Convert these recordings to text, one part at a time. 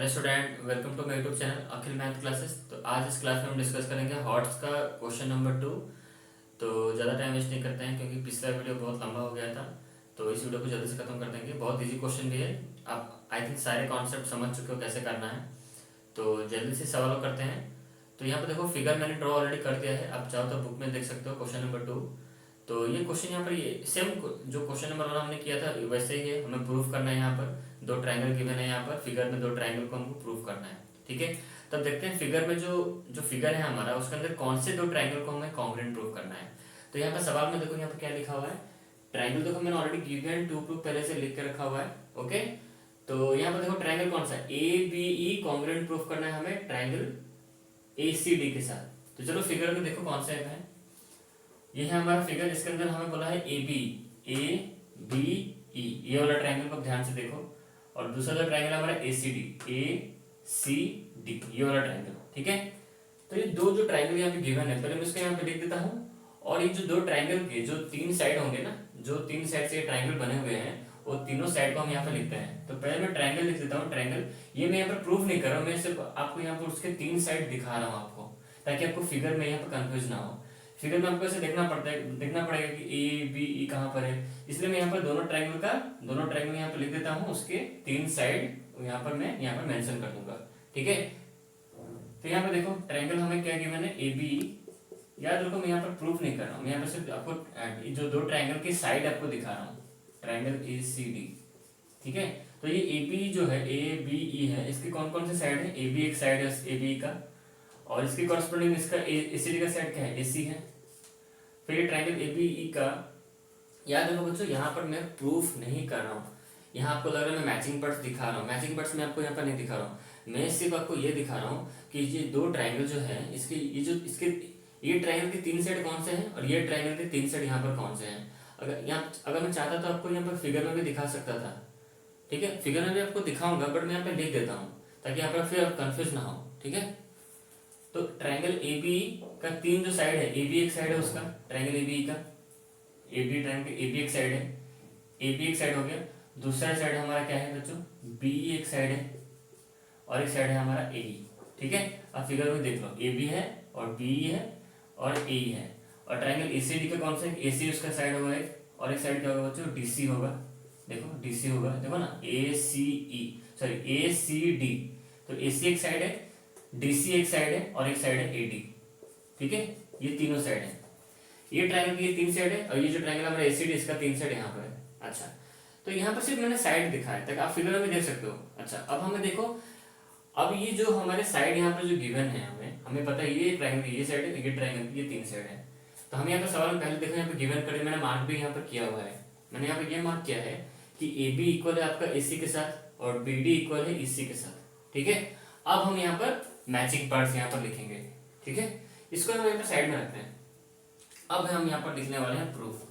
Hello student, welcome to my YouTube channel Akhil math classes. तो आज इस क्लास में हम डिस्कस करेंगे हॉट्स का क्वेश्चन नंबर 2। तो ज़्यादा टाइम वेस्ट नहीं करते हैं क्योंकि पिछला वीडियो बहुत लंबा हो गया था। तो इस वीडियो को जल्दी से खत्म कर देंगे। बहुत इजी क्वेश्चन भी है। आप आई थिंक सारे कॉन्सेप्ट समझ चुके हो कैसे करना है। तो जल्दी से सवालों करते हैं। तो यहाँ पे देखो फिगर मैंने ड्रॉ ऑलरेडी कर दिया है। आप चाहो तो बुक में देख सकते हो क्वेश्चन नंबर 2। तो ये क्वेश्चन यहाँ पर ये सेम जो क्वेश्चन नंबर 1 हमने किया था वैसे ही है। हमें प्रूफ करना है। यहाँ पर दो ट्रायंगल गिवन है। यहाँ पर फिगर में दो ट्रायंगल को हमको प्रूफ करना है। ठीक है। तब देखते हैं फिगर में जो जो फिगर है हमारा उसके अंदर कौन से दो ट्रायंगल को हमें कॉन्ग्रुएंट प्रूफ करना है। तो यहाँ पर सवाल में देखो, यहाँ पर क्या लिखा हुआ है। ट्रायंगल देखो मैंने ऑलरेडी गिवन टू प्रूफ पहले से लिख के रखा हुआ है। ओके। तो यहाँ पर देखो ट्रायंगल कौन सा है, A B E congruent proof करना है हमें ट्रायंगल ए सी डी के साथ। तो चलो फिगर में देखो कौन सा है। ये है हमारा फिगर जिसके अंदर हमें बोला है ए बी ई। ये वाला ट्रायंगल को ध्यान से देखो। और दूसरा जो ट्रायंगल हमारा ए सी डी ये वाला ट्रायंगल। ठीक है। तो ये दो जो ट्रायंगल यहाँ पे गिवन है, पहले मैं इसको यहाँ पे लिख देता हूँ। और ये जो दो ट्रायंगल के जो तीन साइड होंगे ना, जो तीन साइड से ट्रायंगल बने हुए हैं वो तीनों साइड को हम यहाँ पे लिखते हैं। तो पहले मैं ट्रायंगल लिख देता हूँ। ट्रायंगल ये मैं यहाँ पर प्रूफ नहीं कर रहा हूँ, मैं सिर्फ आपको यहाँ पर उसके तीन साइड दिखा रहा हूँ आपको, ताकि आपको फिगर में यहाँ पर कंफ्यूज ना हो। फिगर में आपको ऐसे देखना पड़ेगा कि ए बी ई कहाँ पर है। इसलिए मैं यहाँ पर दोनों ट्रायंगल यहाँ पर लिख देता हूँ। उसके तीन साइड यहाँ पर मैं यहाँ पर मेंशन कर दूंगा। ठीक है। तो यहाँ पे देखो ट्रायंगल हमें क्या गिवन है, ए बी। याद रखो मैं यहाँ पर प्रूफ नहीं कर रहा हूँ, मैं यहाँ पर सिर्फ आपको जो दो ट्रायंगल की साइड आपको दिखा रहा हूँ, ट्रायंगल ए सी डी। ठीक है। तो ये ए बी जो है, ए बी ई है, इसके कौन कौन से साइड है, ए बी एक साइड है ए बी का, और इसके कॉरस्पॉन्डिंग इसका ए सी डी का साइड क्या है, ए सी है। फिर ये ट्रायंगल ए बी ई का, याद रखो बच्चों यहाँ पर मैं प्रूफ नहीं कर रहा हूँ। यहाँ आपको लग रहा है मैं मैचिंग पार्ट्स दिखा रहा हूँ, मैचिंग पार्ट्स मैं आपको यहाँ पर नहीं दिखा रहा हूँ। मैं सिर्फ आपको ये दिखा रहा हूँ कि ये दो ट्रायंगल जो है इसके ये ट्रायंगल के तीन साइड कौन से हैं और ये ट्रायंगल के तीन साइड यहाँ पर कौन से हैं। अगर मैं चाहता तो आपको यहाँ पर फिगर में भी दिखा सकता था। ठीक है, फिगर में भी आपको दिखाऊंगा, बट मैं यहाँ पे लिख देता हूँ ताकि यहाँ पर फिर कंफ्यूज ना हो। ठीक है। तो ट्रायंगल ए बी का तीन जो साइड है, ए बी एक साइड है उसका, ट्रायंगल ए बी का A B triangle A B एक साइड है, ए बी एक साइड हो गया। दूसरा साइड हमारा क्या है बच्चों, बी एक साइड है, और एक साइड है हमारा ए। ठीक है। अब फिगर में देख लो, ए बी है और बी है और ए है। और ट्रायंगल ए सी डी का कौन सा है, ए सी उसका साइड होगा एक, और एक साइड क्या होगा बच्चों, डी सी होगा। देखो डी सी होगा, देखो ना, ए सी ई सॉरी ए सी डी। तो ए सी एक साइड है, डी सी एक साइड है, और एक साइड है ए डी। ठीक है। ये तीनों साइड है, ये ट्रायंगल की ये तीन साइड है, और ये जो ट्रायंगल हमारा ए सी डी इसका तीन साइड यहाँ पर है। अच्छा, तो यहाँ पर सिर्फ मैंने साइड दिखाया ताकि आप फिगर में देख सकते हो। अच्छा, अब हमें देखो, अब ये जो हमारे साइड यहाँ पर जो गिवन है, हमें पता है ये ट्रायंगल ये साइड है, ये ट्रायंगल ये तीन साइड है। तो हम यहाँ पर सवाल में पहले देखो, यहाँ पर गिवन करके मैंने मार्क भी यहाँ पर किया हुआ है। मैंने यहाँ पर ये मार्क किया है कि ए बी इक्वल है आपका ए सी के साथ और बी डी इक्वल है ई सी के साथ। ठीक है। अब हम यहाँ पर मैचिंग पार्ट्स यहाँ पर लिखेंगे। ठीक है। इसको हम यहाँ पर साइड में रखते हैं। अब हम यहाँ पर लिखने वाले हैं proof,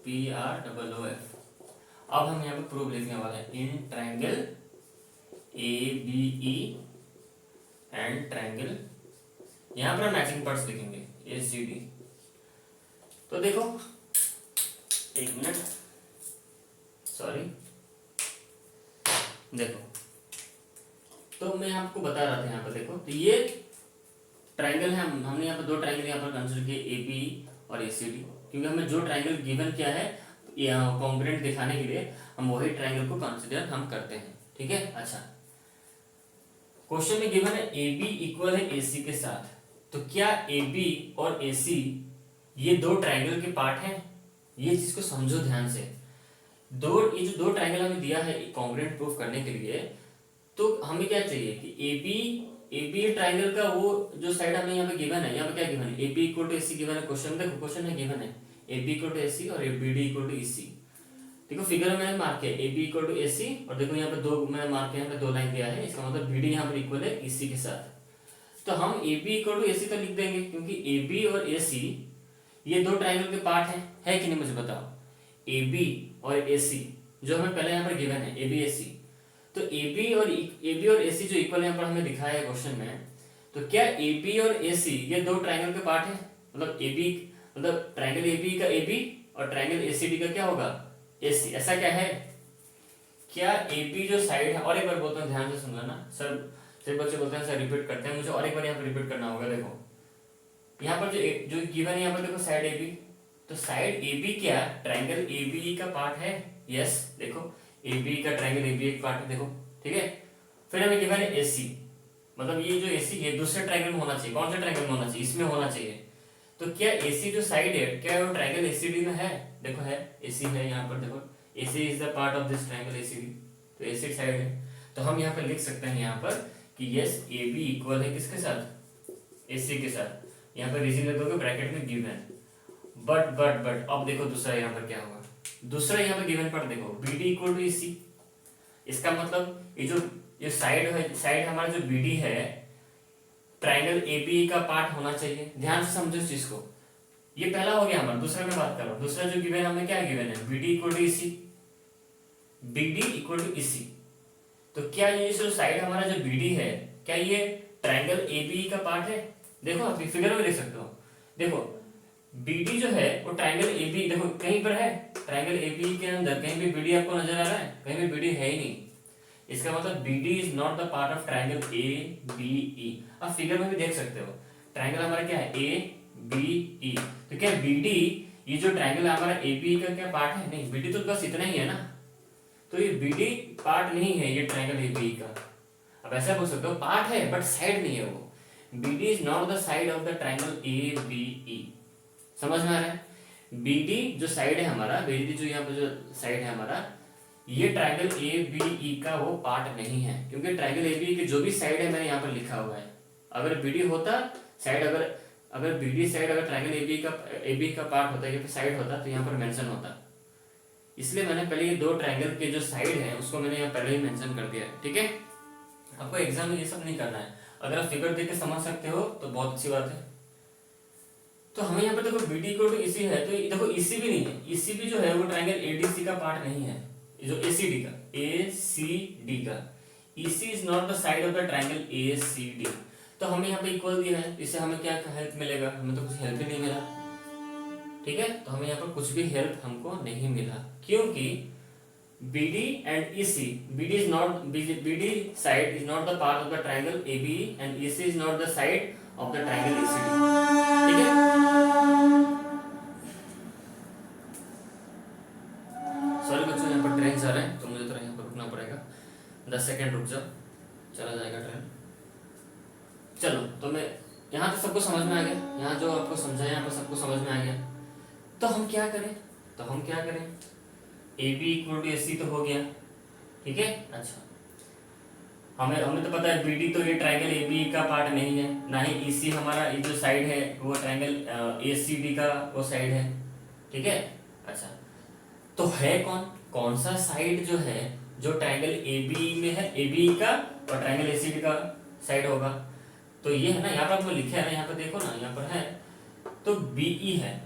P R double O F. अब हम यहाँ पर प्रूफ लिखने वाले हैं इन triangle A B E and triangle, यहाँ पर मैचिंग पार्ट्स लिखेंगे ए सी डी। तो देखो एक मिनट, सॉरी, देखो तो मैं आपको बता रहा था यहाँ पर देखो, तो ये ट्रायंगल है, हमने यहाँ पर दो ट्रायंगल यहाँ पर कंसिडर किए, ए बी और ए सी डी, क्योंकि हमें जो ट्रायंगल गिवन किया है कॉन्ग्रुएंट दिखाने के लिए हम वही ट्रायंगल को कंसिडर हम करते हैं। ठीक है। अच्छा, क्वेश्चन में गिवन है ए बी इक्वल है ए सी के साथ। तो क्या ए बी और ए सी ये दो ट्रायंगल के पार्ट हैं? ये चीज को समझो ध्यान से। ये जो दो ट्रायंगल हमें दिया है कॉन्ग्रुएंट प्रूफ करने के लिए, तो हमें क्या चाहिए कि ए बी ट्रायंगल का वो जो साइड हमें यहाँ पे गिवन है, यहाँ पे क्या गिवन है, A B equal to A C given है। क्वेश्चन देखो, क्वेश्चन है गिवन है A B equal to A C और B D equal to E C. देखो फिगर में मैंने मार्क किया A B equal to A C, और देखो यहाँ पे दो मैंने मार्क किया, यहाँ पे दो लाइन दिया है, इसका मतलब बी डी यहाँ पर इक्वल है ई सी के साथ। तो हम ए B equal to A C तो लिख देंगे, क्योंकि ए बी और ए सी ये दो ट्रायंगल के पार्ट है कि नहीं, मुझे बताओ। ए बी और ए सी जो हमें पहले यहाँ पर गिवन है, ए बी ए सी, तो ए बी और ए सी जो इक्वल यहाँ पर हमें दिखाया है क्वेश्चन में, तो क्या ए बी और ए सी ये दो ट्रायंगल के पार्ट है? मतलब ए बी मतलब ट्रायंगल ए बी का ए बी और ट्रायंगल ए सी डी का क्या होगा, ए सी। ऐसा क्या है? क्या ए बी जो साइड है, और एक बार बोलता हूँ ध्यान से सुनना ना सर, सिर्फ बच्चे बोलते हैं सर रिपीट करते हैं, मुझे और एक बार यहाँ पर रिपीट करना होगा। देखो यहाँ पर जो गिवन है, यहाँ पर देखो साइड ए बी, तो साइड ए बी क्या ट्राइंगल ए बी का पार्ट है? यस, देखो ए बी का ट्राइंगल ए बी एक पार्ट है, देखो ठीक है। फिर हमें गिवन है ए सी, मतलब ये जो ए सी है दूसरे ट्राइंगल में होना चाहिए। कौन सा ट्राइंगल में होना चाहिए? इसमें होना चाहिए। तो क्या ए सी जो साइड है, क्या वो ट्राइंगल ए सी डी में है? देखो है, ए सी है यहाँ पर, देखो A C is the part of this triangle A C D, तो ए सी साइड है। तो हम यहाँ पर लिख सकते हैं यहाँ पर कि यस ए बी इक्वल है किसके साथ? ए सी के साथ। यहाँ पर रीजन लिख दोगे ब्रैकेट में गिवन। बट अब देखो दूसरा यहाँ पर क्या होगा। दूसरा यहाँ पर गिवन पर देखो B D equal to A सी। इसका मतलब ये साइड है, साइड हमारा जो बी डी है ट्राइंगल ए बी का पार्ट होना चाहिए। ध्यान से समझो इस चीज को। ये पहला हो गया हमारा। दूसरा में बात कर रहा हूँ। दूसरा जो गिवन हमें क्या गिवन है? B D equal to A C, B D equal to A C. तो क्या ये जो साइड हमारा जो बी डी है, क्या ये ट्राइंगल ए बी का पार्ट है? देखो आप फिगर में देख सकते हो। देखो BD जो है वो ट्राइंगल AB, देखो कहीं पर है ट्राइंगल AB के अंदर कहीं भी BD आपको नजर आ रहा है? कहीं भी BD है ही नहीं। इसका मतलब BD is not the part of triangle ABE। आप फिगर में भी देख सकते हो ट्राइंगल हमारा क्या है? ABE। तो क्या BD ये जो ट्राइंगल हमारा ABE का क्या पार्ट है? नहीं, BD तो बस इतना ही है ना। तो ये BD पार्ट नहीं है ये ट्राइंगल ABE का। अब ऐसा बोल सकते हो पार्ट है बट साइड नहीं है वो। BD is not the side of the triangle ABE। समझ में आ रहा है? BD जो साइड है हमारा, BD जो यहाँ पर जो साइड है हमारा, ये ट्राइंगल ABE का वो पार्ट नहीं है। क्योंकि ट्राइंगल ABE की जो भी साइड है मैंने यहाँ पर लिखा हुआ है। अगर BD होता साइड, अगर BD साइड अगर ट्राइंगल AB का पार्ट होता है, साइड होता तो यहाँ पर मेंशन होता। इसलिए मैंने पहले ये दो ट्राइंगल के जो साइड है उसको मैंने यहाँ पहले ही मेंशन कर दिया है। ठीक है, आपको एग्जाम में ये सब नहीं करना है। अगर आप फिगर देख के समझ सकते हो तो बहुत अच्छी बात है। तो हमें यहाँ पर देखो BD इक्वल टू EC है, तो देखो EC भी नहीं है। EC भी जो है वो ट्राइंगल ADC का पार्ट नहीं है, जो ACD का EC is not the side of the triangle ACD। तो हमें यहाँ पे इक्वल दिया है, इससे हमें क्या हेल्प मिलेगा? हमें तो कुछ हेल्प ही नहीं मिला। ठीक है, तो हमें यहाँ पर कुछ भी हेल्प हमको नहीं मिला, क्योंकि BD and EC, BD side is not the part of the triangle ABE and EC is not the side of the triangle ACD। ठीक है, सॉरी बच्चों यहाँ पर ट्रेन जा रहे हैं तो मुझे थोड़ा यहाँ पर रुकना पड़ेगा। 10 सेकंड रुक जाओ, चला जाएगा ट्रेन। चलो, तो मैं यहाँ तो सबको समझ में आ गया, यहाँ जो आपको समझाया यहाँ पर सबको समझ में आ गया। तो हम क्या करें? AB इक्वल टू AC तो हो गया। ठीक है, अच्छा हमें तो पता है BD तो ये ट्राइंगल AB का पार्ट नहीं है, ना ही EC हमारा ये जो साइड है वो ट्राइंगल ACD का वो साइड है। ठीक है, अच्छा तो है कौन सा साइड जो है जो ट्राइंगल AB में है, ABE का और ट्राइंगल ACD का साइड होगा? तो ये है ना, यहाँ पर आपको लिखा है ना, यहाँ पर देखो ना, यहाँ पर है तो BE है।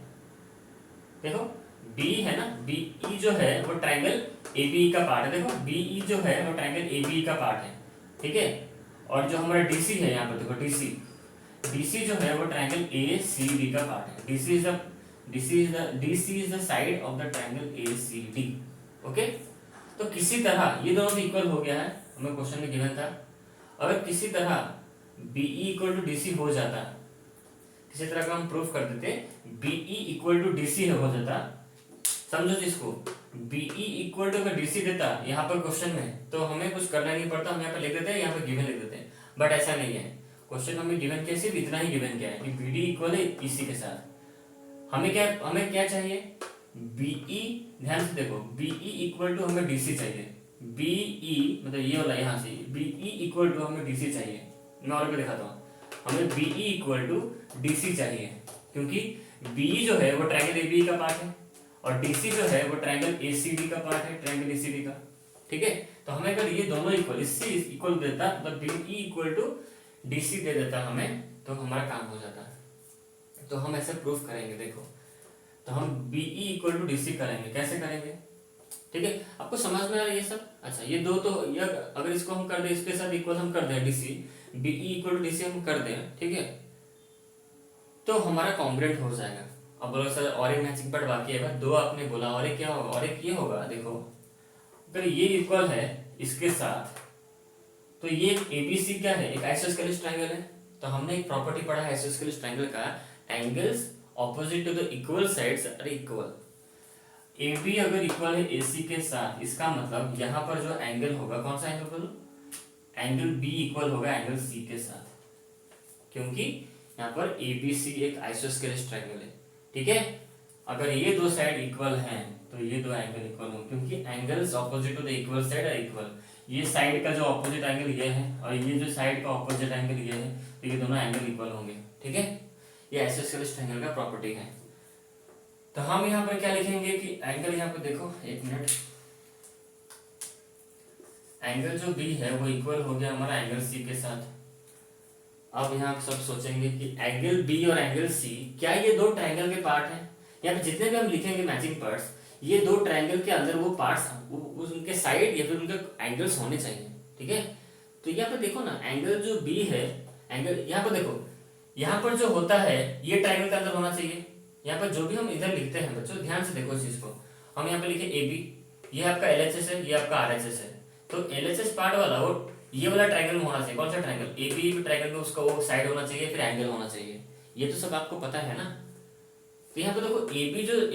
देखो B है ना, BE जो है वो ट्राइंगल ABE का पार्ट है। देखो BE जो है वो ट्राइंगल ABE का पार्ट है। ठीक है, और जो हमारा DC है यहाँ पर देखो DC जो है वो ट्राइंगल ACD का पार्ट है। DC is the side of the triangle ACD। Okay, तो किसी तरह ये दोनों इक्वल हो गया है, हमें क्वेश्चन में गिवन था। अगर किसी तरह BE इक्वल टू DC हो जाता, किसी तरह का हम प्रूफ कर देते BE इक्वल टू DC हो जाता, समझो जिसको BE इक्वल टू अगर DC देता यहाँ पर क्वेश्चन में, तो हमें कुछ करना नहीं पड़ता, हम यहाँ पर लिख देते हैं, यहाँ पर गिवन लिख देते हैं। बट ऐसा नहीं है, क्वेश्चन हमें गिवन क्या, सिर्फ इतना ही गिवन क्या है कि BD इक्वल है EC के साथ। हमें क्या चाहिए? BE, ध्यान से देखो, BE इक्वल टू हमें DC चाहिए। BE मतलब ये वाला यहाँ से BE इक्वल टू हमें DC चाहिए। मैं और भी दिखाता हूँ, हमें BE इक्वल टू DC चाहिए, क्योंकि BE जो है वो ट्राइंगल ABE का पार्ट है और DC जो है वो ट्राइंगल ACD का पार्ट है, ट्राइंगल ACD का। ठीक है, तो हमें अगर ये दोनों इक्वल, इससे इक्वल देता, मतलब BE इक्वल टू DC दे देता हमें, तो हमारा काम हो जाता है। तो हम ऐसे प्रूफ करेंगे। देखो, तो हम BE इक्वल टू DC करेंगे। कैसे करेंगे? ठीक है, आपको समझ में आ रहा है ये सब? अच्छा, ये दो तो ये अगर इसको हम कर दें, इसके साथ इक्वल हम कर दें DC, BE equal to DC हम कर दें, ठीक है, तो हमारा कॉन्ग्रुएंट हो जाएगा। अब बोलो सर और एक मैचिंग पार्ट बाकी है। दो आपने बोला, और एक क्या होगा? और एक ये होगा, देखो अगर ये इक्वल है इसके साथ, तो ये एबीसी क्या है, एक आइसोस्केलेस ट्रायंगल है। तो हमने एक प्रॉपर्टी पढ़ा है आइसोस्केलेस ट्रायंगल का, angles opposite to the equal sides are equal. AB अगर इक्वल है AC के साथ, इसका मतलब यहाँ पर जो एंगल होगा, कौन सा एंगल बोलो, एंगल B इक्वल होगा एंगल C के साथ, क्योंकि यहाँ पर ABC एक आइसोस्केलेस ट्रायंगल है। ठीक है, अगर ये दो साइड इक्वल हैं तो ये दो एंगल इक्वल होंगे, क्योंकि angles opposite to the equal side are equal. ये साइड का जो ऑपोजिट एंगल ये है और ये जो साइड का ऑपोजिट एंगल ये है, तो ये दोनों एंगल इक्वल होंगे। ठीक है, ये आइसोस्केलेस ट्रायंगल का प्रॉपर्टी है। तो हम यहाँ पर क्या लिखेंगे कि एंगल, यहाँ पे देखो एक मिनट, एंगल जो B है वो इक्वल हो गया हमारा एंगल C के साथ। अब यहाँ सब सोचेंगे कि एंगल B और एंगल C, क्या ये दो ट्रायंगल के पार्ट हैं? यहाँ पे जितने भी हम लिखेंगे मैचिंग पार्ट्स, ये दो ट्रायंगल के अंदर वो पार्ट्स उनके साइड या फिर उनके एंगल्स होने चाहिए। ठीक है, तो यहाँ पे देखो ना, एंगल जो B है, एंगल यहाँ पर देखो, यहाँ पर जो होता है ये ट्रायंगल के अंदर होना चाहिए। यहाँ पर जो भी हम इधर लिखते हैं बच्चों, ध्यान से देखो इस चीज को, हम यहाँ पे लिखे AB, ये आपका LHS है, ये आपका RHS है। तो LHS पार्ट वाला वो ये वाला ट्रायंगल में होना चाहिए। कौन सा ट्रायंगल, AB ट्रायंगल में उसका वो साइड होना चाहिए, फिर एंगल होना चाहिए। ये तो सब आपको पता है ना। तो यहाँ पे देखो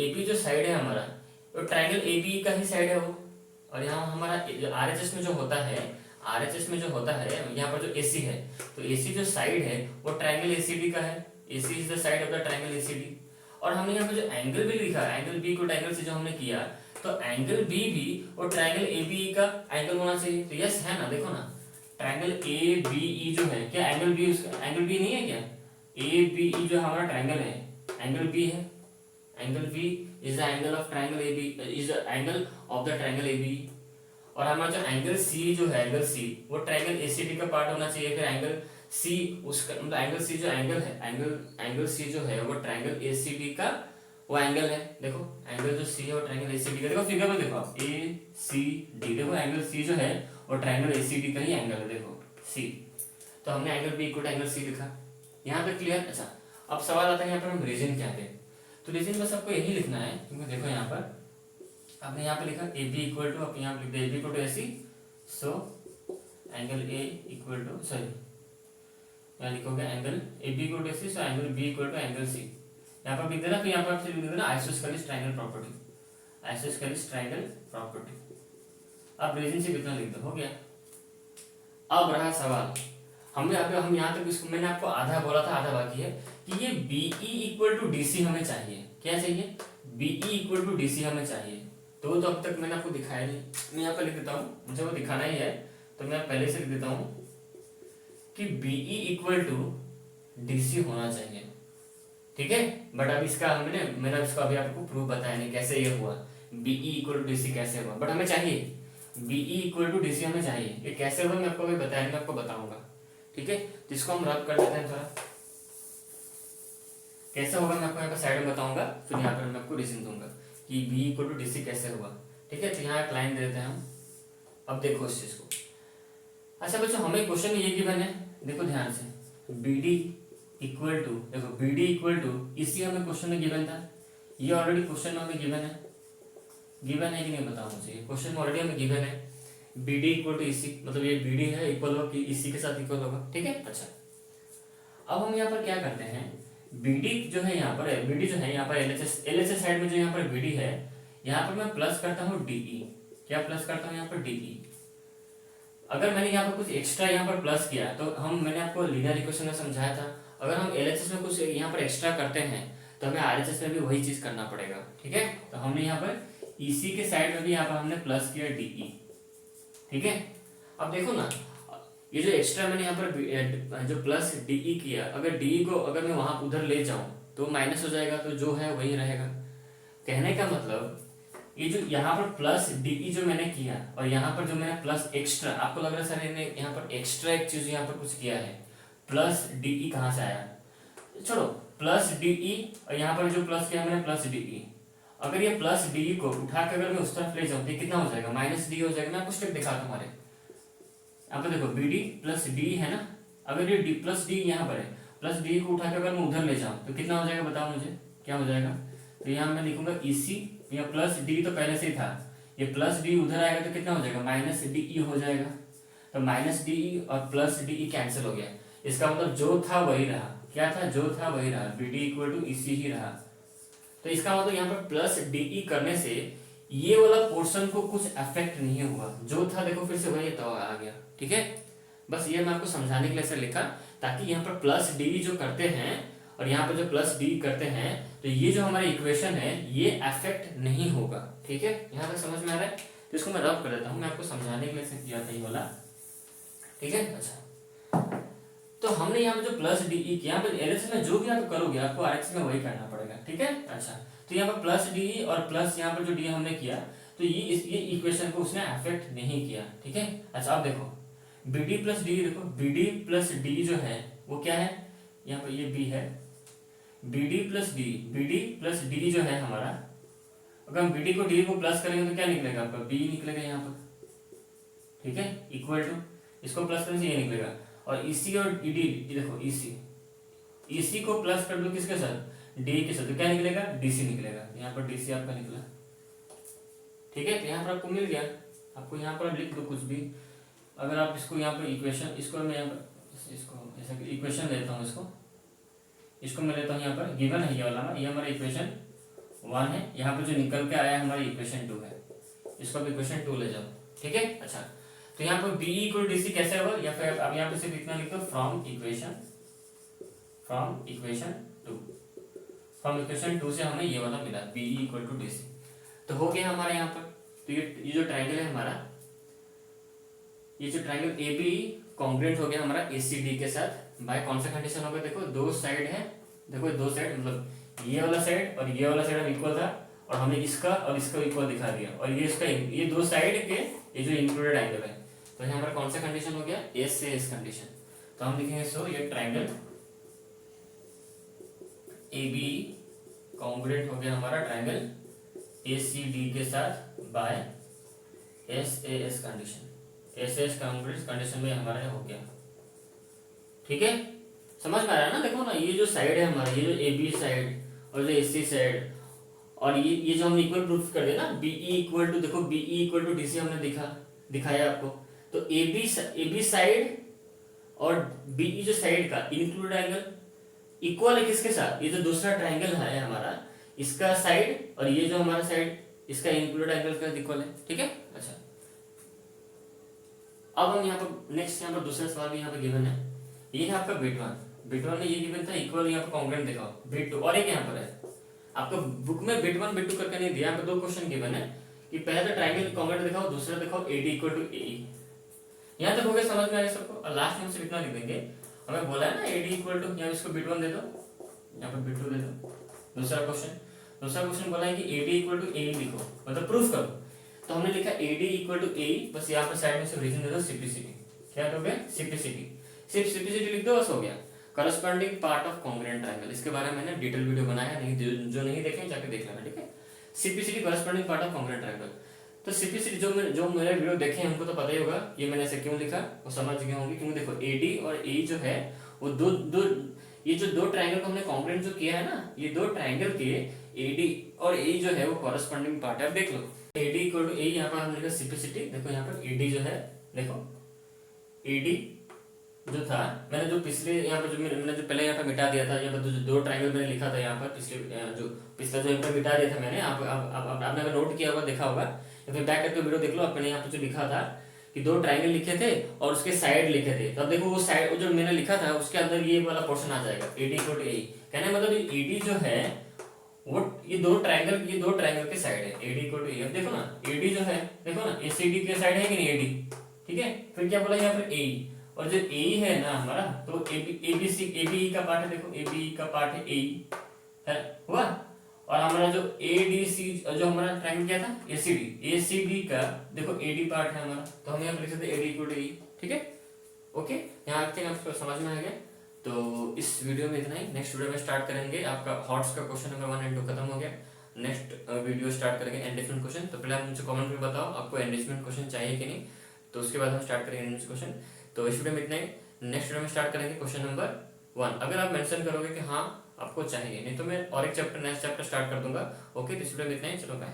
AB जो साइड है हमारा, तो ट्रायंगल AB का ही साइड है वो। और यहाँ हमारा RHS में जो होता है, RHS में जो होता है यहाँ पर जो AC है, तो AC जो साइड है वो ट्रायंगल ACD का है। AC is the side of the triangle ACD। और हमने यहाँ पे जो एंगल भी लिखा, एंगल B को ट्रायंगल से जो हमने किया, तो एंगल B भी और ट्रायंगल ABE का एंगल होना चाहिए। तो यस है ना, देखो ना, ट्रायंगल ABE जो है, क्या एंगल B उसका एंगल B नहीं है क्या? ABE जो हमारा ट्रायंगल है, एंगल B है। Angle B is the angle of triangle AB, is the angle of the triangle ABE। और हमारा जो एंगल C जो है, एंगल C वो ट्रायंगल ACD का पार्ट होना चाहिए। फिर एंगल C उसका मतलब एंगल C जो एंगल है, एंगल C जो है वो ट्रायंगल ACD का वो एंगल है। देखो एंगल जो C है वो ट्रायंगल ACD का, देखो फिगर में देखो आप, ACD, देखो एंगल C जो है और ट्रायंगल ACD का ही एंगल है, देखो C। तो हमने angle B equal to angle C लिखा, यहाँ पे क्लियर। अच्छा, अब सवाल आता है यहाँ पर हम रीजन क्या दें। तो रीजन बस आपको यही लिखना है, क्योंकि देखो यहाँ पर आपने यहाँ पे लिखा AB इक्वल टू, आप यहाँ पे लिख दे AB equal to AC, so angle A equal to, sorry यहाँ लिखोगे angle AB equal to AC, so angle B equal to angle C। यहाँ पर लिख देना, फिर यहाँ पर आपसे लिख देना isosceles triangle property, isosceles triangle property. अब रीजन से कितना लिख दो, हो गया। अब रहा सवाल, हम यहाँ तक इसको मैंने आपको आधा बोला था, आधा बाकी है, कि ये BE इक्वल टू DC हमें चाहिए। क्या चाहिए? BE इक्वल टू DC हमें चाहिए। तो अब तक मैंने आपको दिखाया नहीं, मैं यहाँ पर लिख देता हूँ, मुझे वो दिखाना ही है, तो मैं पहले से लिख देता हूँ कि BE इक्वल टू DC होना चाहिए। ठीक है, बट अब इसका मैंने इसको अभी आपको प्रूफ बताया नहीं कैसे ये हुआ, BE इक्वल टू DC कैसे हुआ, बट हमें चाहिए BE इक्वल टू DC हमें चाहिए। ये कैसे हुआ मैं आपको अभी बताया, मैं आपको बताऊंगा। ठीक है, जिसको हम रब कर देते हैं थोड़ा, कैसे होगा मैं आपको यहाँ पर साइड में बताऊंगा, फिर यहाँ पर मैं आपको रीजन दूंगा कि B इक्वल टू DC कैसे हुआ। ठीक है, तो यहाँ एक लाइन दे देते हैं हम। अब देखो इस चीज को। अच्छा बच्चों, हमें क्वेश्चन ये गिवन है, देखो ध्यान से, BD इक्वल टू, देखो BD इक्वल टू इसी हमें क्वेश्चन में गिवन था, ये ऑलरेडी क्वेश्चन में हमें गिवन है, गिवन है कि नहीं बताओ मुझे, ये क्वेश्चन में ऑलरेडी हमें गिवन है BD इक्वल टू EC, मतलब ये BD है इक्वल होगा कि EC के साथ इक्वल होगा। ठीक है, अच्छा अब हम यहाँ पर क्या करते हैं, BD जो है यहाँ पर, BD जो है यहाँ पर LHS साइड में जो यहाँ पर BD है, यहाँ पर मैं प्लस करता हूँ DE। क्या प्लस करता हूँ यहाँ पर? DE। अगर मैंने यहाँ पर कुछ एक्स्ट्रा यहाँ पर प्लस किया, तो मैंने आपको लीनियर इक्वेशन में समझाया था, अगर हम LHS में कुछ यहाँ पर एक्स्ट्रा करते हैं तो हमें RHS में भी वही चीज करना पड़ेगा। ठीक है, तो हमने यहाँ पर EC के साइड में भी यहाँ पर हमने प्लस किया DE। ठीक है, अब देखो ना, ये जो एक्स्ट्रा मैंने यहाँ पर जो प्लस DE किया, अगर DE को अगर मैं वहां उधर ले जाऊं तो माइनस हो जाएगा, तो जो है वही रहेगा। कहने का मतलब ये जो यहाँ पर प्लस DE जो मैंने किया और यहाँ पर जो मैंने प्लस एक्स्ट्रा, आपको लग रहा है सर मैंने यहाँ पर एक्स्ट्रा एक चीज यहाँ पर कुछ किया है, प्लस DE कहाँ से आया? छोड़ो, प्लस DE और यहाँ पर जो प्लस किया मैंने प्लस DE, अगर ये प्लस DE को उठा कर अगर मैं उस तरफ ले जाऊँ तो कितना हो जाएगा? माइनस DE हो जाएगा। मैं आपको स्टेप दिखा तुम्हारे यहाँ पर, देखो BD प्लस DE है ना, अगर ये प्लस DE यहाँ पर है, प्लस DE को उठा कर अगर मैं उधर ले जाऊँ तो कितना हो जाएगा बताओ मुझे, क्या हो जाएगा? तो यहाँ मैं लिखूंगा EC, या प्लस DE तो पहले से ही था, ये प्लस डी उधर आएगा तो कितना हो जाएगा, माइनस डी ई हो जाएगा। तो माइनस डी ई और प्लस डी ई कैंसिल हो गया। इसका मतलब जो था वही रहा, क्या था, जो था वही रहा, B D equal to E सी ही रहा। तो इसका मतलब यहाँ पर प्लस डी ई करने से ये वाला पोर्शन को कुछ अफेक्ट नहीं हुआ, जो था देखो फिर से वही तो आ गया। ठीक है, बस ये मैं आपको समझाने के लिए ऐसा लिखा, ताकि यहाँ पर प्लस डी जो करते हैं और यहाँ पर जो प्लस डी करते हैं, तो ये जो हमारी इक्वेशन है ये अफेक्ट नहीं होगा। ठीक है, यहाँ तक समझ में आ रहा है। तो इसको मैं रब कर देता हूँ, मैं आपको समझाने के लिए ऐसे किया था ये वाला। ठीक है, अच्छा, तो हमने यहाँ पे जो प्लस डी ई किया, यहाँ पे एलएचएस में जो भी आप करोगे आपको आरएक्स में वही करना पड़ेगा। ठीक है, अच्छा, तो यहाँ पर प्लस डी और प्लस यहाँ पर जो डी हमने किया, तो ये इक्वेशन को उसने अफेक्ट नहीं किया। ठीक है, अच्छा, अब देखो बी डी प्लस डी, देखो बी डी प्लस डी जो है वो क्या है, यहाँ पर ये बी है, B D plus D, B D plus D जो है हमारा, अगर हम बी डी को डी को प्लस करेंगे तो क्या निकलेगा आपका, बी निकलेगा यहाँ पर। ठीक है, इक्वल टू, इसको प्लस करने से ये निकलेगा, और इसी और डी, देखो इसी को प्लस कर दो किसके साथ, डी के साथ, तो क्या निकलेगा, डीसी निकलेगा। यहाँ पर डीसी आपका निकला। ठीक है, तो यहाँ पर आपको मिल गया। आपको यहाँ पर लिख दो कुछ भी, अगर आप इसको यहाँ पर इक्वेशन, इसको मैं यहाँ पर इसको ऐसा इक्वेशन लेता हूँ, इसको मैं लेता हूँ यहाँ पर गिवन है ये वाला, ये हमारा इक्वेशन 1 है, यहाँ पर जो निकल के आया हमारी इक्वेशन 2 है, इसको आप इक्वेशन 2 ले जाओ। ठीक है, अच्छा, तो यहाँ पर बी इक्वल डी सी कैसे होगा, या फिर अब यहाँ पे सिर्फ इतना लिख दो, फ्रॉम इक्वेशन 2 से हमें ये वाला मिला, B equal to D C. तो हो गया हमारे यहाँ पर। तो ये जो ट्राइंगल है हमारा, ये जो ट्राइंगल ए बी कॉन्ग्रुएंट हो गया हमारा ए सी डी के साथ। बाय कौन सा कंडीशन हो गया, देखो दो साइड है, देखो दो साइड मतलब ये वाला साइड और ये वाला साइड हम इक्वल था, और हमने इसका और इसका इक्वल दिखा दिया, और ये इसका, ये दो साइड के ये जो इंक्लूडेड एंगल है, तो ये हमारा कौन सा कंडीशन हो गया, एस से एस कंडीशन। तो हम लिखेंगे सो ये ट्राइंगल ए बी कॉन्ग्रुएंट हो गया हमारा ट्राइंगल ए सी डी के साथ by S A S condition. S S condition में हमारा हो गया। ठीक है, समझ में आ रहा है ना। देखो ना, ये जो साइड है हमारा, ये जो ए बी साइड और जो एस सी साइड, और ये जो हमने इक्वल प्रूफ कर दिया ना, बी ई इक्वल टू, देखो B E equal to D C हमने दिखाया आपको। तो ए बी साइड और बी ई जो साइड का इंक्लूड एंगल इक्वल है किसके साथ, ये जो दूसरा ट्राइंगल है हमारा, इसका साइड और ये जो हमारा साइड, इसका इंक्लूड एंगल का इक्वल है। ठीक है, अच्छा, अब हम यहाँ पर नेक्स्ट, यहाँ पर दूसरा सवाल भी यहाँ पे गिवन है। ये है आपका बिट वन में ये गिवन था, इक्वल यहाँ पर कॉन्ग्रुएंट दिखाओ, बिट 2, और एक यहाँ पर है आपको बुक में बिट 1 बिट 2 करके नहीं दिया। यहाँ पे दो क्वेश्चन गिवन है कि पहले तो ट्राइंगल कॉन्ग्रुएंट दिखाओ, दूसरा दिखाओ एडी इक्वल टू एई। यहाँ तक हो गया, समझ में आ गया सबको। और लास्ट में हम सिर्फ इतना लिख देंगे, हमें बोला है ना एडी इक्वल टू, यहाँ इसको बिट 1 दे दो, यहाँ पर बिट 2 दे दो। दूसरा क्वेश्चन बोला है कि एडी इक्वल टू एई लिखो, मतलब प्रूफ करो। तो हमने लिखा एडी इक्वल टू एई, बस यहाँ पर साइड में से रीजन दे दो सिम्प्लिसिटी। क्या करोगे, सिम्प्लिसिटी, सिर्फ सिम्प्लिसिटी लिख दो, बस हो गया। Corresponding part of congruent triangle, इसके बारे में मैंने डिटेल वीडियो बनाया, नहीं जो नहीं देखे जाके देख लेना। ठीक है, simplicity corresponding part of congruent triangle. तो सिम्प्लिसिटी जो मेरे वीडियो देखे हैं उनको तो पता ही होगा ये मैंने ऐसे क्यों लिखा, वो समझ गए होंगे। क्योंकि देखो एडी और ए जो है वो दो ये जो दो ट्रायंगल को हमने कॉन्ग्रुएंट जो किया है ना, ये दो ट्रायंगल के एडी और ए जो है वो कॉरस्पॉन्डिंग पार्ट है। अब देख लो एडी इक्वल टू ए, यहाँ पर हमने लिखा सिम्प्लिसिटी। देखो यहाँ पर एडी जो है, देखो एडी जो था, मैंने जो पिछले यहाँ पर जो मैंने जो पहले यहाँ पर मिटा दिया था, यहाँ पर जो दो ट्रायंगल मैंने लिखा था यहाँ पर पिछला जो यहाँ पर मिटा दिया था मैंने, आपने अगर नोट किया होगा, देखा होगा, या फिर बैक करके वीडियो देख लो। मैंने यहाँ पर जो लिखा था कि दो ट्रायंगल लिखे थे और उसके साइड लिखे थे, तब देखो वो साइड जो मैंने लिखा था उसके अंदर ये वाला पोर्शन आ जाएगा, एडी इक्वल टू ए। कहने मतलब एडी जो है वो ये दो ट्रायंगल के साइड है, एडी इक्वल टू ए। अब देखो ना एडी जो है, देखो ना एसीडी के साइड है कि नहीं एडी, ठीक है। फिर क्या बोला यहाँ पर ए, और जो ए है ना हमारा, तो एबी का पार्ट है, देखो एबी का पार्ट है ए है, हुआ। और हमारा जो एडीसी जो हमारा ट्रायंगल क्या था, एसीडी का देखो एडी पार्ट है हमारा, तो हम यहाँ पर लिख सकते हैं एडी इक्वल टू ए। ठीक है, ओके, यहाँ तक आपको समझ में आ गया। तो इस वीडियो में इतना ही। नेक्स्ट वीडियो में स्टार्ट करेंगे आपका हॉट्स का क्वेश्चन नंबर 1 एंड 2 खत्म हो गया। नेक्स्ट वीडियो स्टार्ट करेंगे एनरिचमेंट क्वेश्चन। तो पहले आप मुझे कमेंट में बताओ आपको एनरिचमेंट क्वेश्चन चाहिए कि नहीं, तो उसके बाद हम स्टार्ट करेंगे एनरिचमेंट क्वेश्चन। तो इस वीडियो में इतना ही। नेक्स्ट वीडियो में स्टार्ट करेंगे क्वेश्चन नंबर 1। अगर आप मेंशन करोगे कि हाँ आपको चाहिए, नहीं तो मैं और एक चैप्टर नेक्स्ट चैप्टर स्टार्ट कर दूंगा। ओके, तो इस वीडियो में इतना ही, चलो बाय।